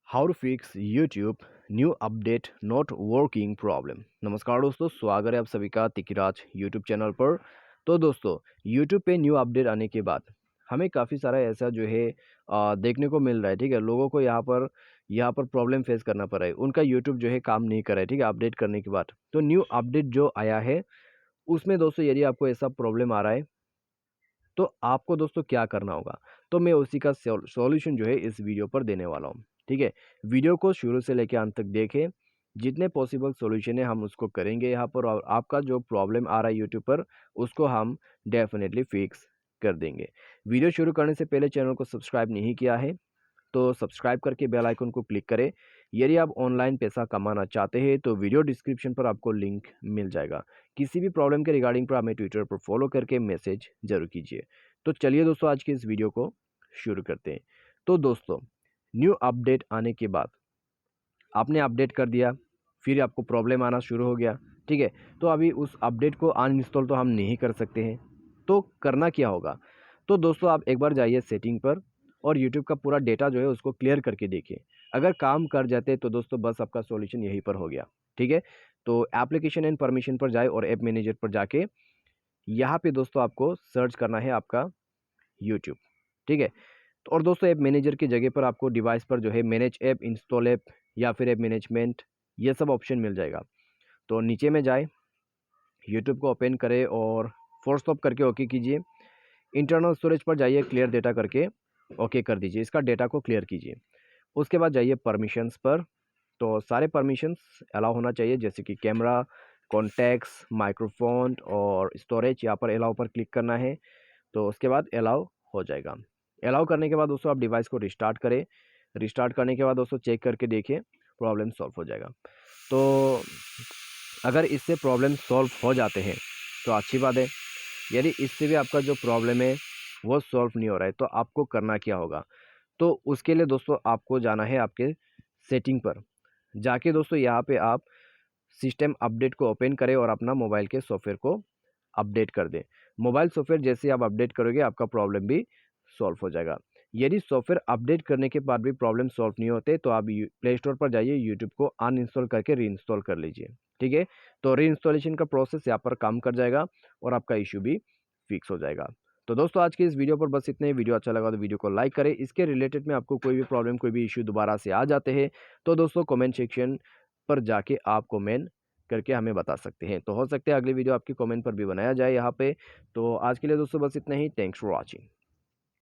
How to fix YouTube new update not working problem. नमस्कार दोस्तों, स्वागत है आप सभी का तिकिराज यूट्यूब चैनल पर। तो दोस्तों, यूट्यूब पे न्यू अपडेट आने के बाद हमें काफ़ी सारा ऐसा जो है देखने को मिल रहा है। ठीक है, लोगों को यहाँ पर प्रॉब्लम फेस करना पड़ रहा है। उनका यूट्यूब जो है काम नहीं कर रहा है। ठीक है, अपडेट करने के बाद तो न्यू अपडेट जो आया है उसमें दोस्तों यदि आपको ऐसा प्रॉब्लम आ रहा है तो आपको दोस्तों क्या करना होगा, तो मैं उसी का सॉल्यूशन जो है इस वीडियो पर देने वाला हूँ। ठीक है, वीडियो को शुरू से लेकर अंत तक देखें। जितने पॉसिबल सॉल्यूशन है हम उसको करेंगे यहाँ पर, और आपका जो प्रॉब्लम आ रहा है यूट्यूब पर उसको हम डेफिनेटली फिक्स कर देंगे। वीडियो शुरू करने से पहले चैनल को सब्सक्राइब नहीं किया है तो सब्सक्राइब करके बेल आइकन को क्लिक करें। यदि आप ऑनलाइन पैसा कमाना चाहते हैं तो वीडियो डिस्क्रिप्शन पर आपको लिंक मिल जाएगा। किसी भी प्रॉब्लम के रिगार्डिंग पर हमें ट्विटर पर फॉलो करके मैसेज जरूर कीजिए। तो चलिए दोस्तों, आज के इस वीडियो को शुरू करते हैं। तो दोस्तों, न्यू अपडेट आने के बाद आपने अपडेट कर दिया, फिर आपको प्रॉब्लम आना शुरू हो गया। ठीक है, तो अभी उस अपडेट को अनइंस्टॉल तो हम नहीं कर सकते हैं। तो करना क्या होगा, तो दोस्तों आप एक बार जाइए सेटिंग पर और यूट्यूब का पूरा डेटा जो है उसको क्लियर करके देखिए। अगर काम कर जाते तो दोस्तों बस आपका सॉल्यूशन यहीं पर हो गया। ठीक है, तो एप्लीकेशन एंड परमिशन पर जाए और ऐप मैनेजर पर जाके यहाँ पे दोस्तों आपको सर्च करना है आपका यूट्यूब। ठीक है, तो और दोस्तों ऐप मैनेजर की जगह पर आपको डिवाइस पर जो है मैनेज ऐप, इंस्टॉल ऐप या फिर ऐप मैनेजमेंट, ये सब ऑप्शन मिल जाएगा। तो नीचे में जाए, यूट्यूब को ओपन करें और फोर्स स्टॉप करके ओके कीजिए। इंटरनल स्टोरेज पर जाइए, क्लियर डेटा करके ओके कर दीजिए, इसका डेटा को क्लियर कीजिए। उसके बाद जाइए परमिशंस पर, तो सारे परमिशंस अलाउ होना चाहिए, जैसे कि कैमरा, कॉन्टैक्ट्स, माइक्रोफोन और स्टोरेज। यहाँ पर अलाउ पर क्लिक करना है, तो उसके बाद अलाउ हो जाएगा। अलाउ करने के बाद दोस्तों आप डिवाइस को रिस्टार्ट करें। रिस्टार्ट करने के बाद दोस्तों चेक करके देखिए, प्रॉब्लम सॉल्व हो जाएगा। तो अगर इससे प्रॉब्लम सॉल्व हो जाते हैं तो अच्छी बात है। यदि इससे भी आपका जो प्रॉब्लम है वो सॉल्व नहीं हो रहा है तो आपको करना क्या होगा, तो उसके लिए दोस्तों आपको जाना है आपके सेटिंग पर। जाके दोस्तों यहाँ पे आप सिस्टम अपडेट को ओपन करें और अपना मोबाइल के सॉफ्टवेयर को अपडेट कर दें। मोबाइल सॉफ्टवेयर जैसे आप अपडेट करोगे आपका प्रॉब्लम भी सॉल्व हो जाएगा। यदि सॉफ्टवेयर अपडेट करने के बाद भी प्रॉब्लम सॉल्व नहीं होते तो आप प्ले स्टोर पर जाइए, यूट्यूब को अनइंस्टॉल करके रीइंस्टॉल कर लीजिए। ठीक है, तो रीइंस्टॉलेशन का प्रोसेस यहाँ पर काम कर जाएगा और आपका इश्यू भी फिक्स हो जाएगा। तो दोस्तों आज के इस वीडियो पर बस इतने ही। वीडियो अच्छा लगा तो वीडियो को लाइक करें। इसके रिलेटेड में आपको कोई भी प्रॉब्लम, कोई भी इश्यू दोबारा से आ जाते हैं तो दोस्तों कमेंट सेक्शन पर जाके आप कमेंट करके हमें बता सकते हैं। तो हो सकता है अगली वीडियो आपकी कमेंट पर भी बनाया जाए यहाँ पे। तो आज के लिए दोस्तों बस इतना ही। Thanks for watching.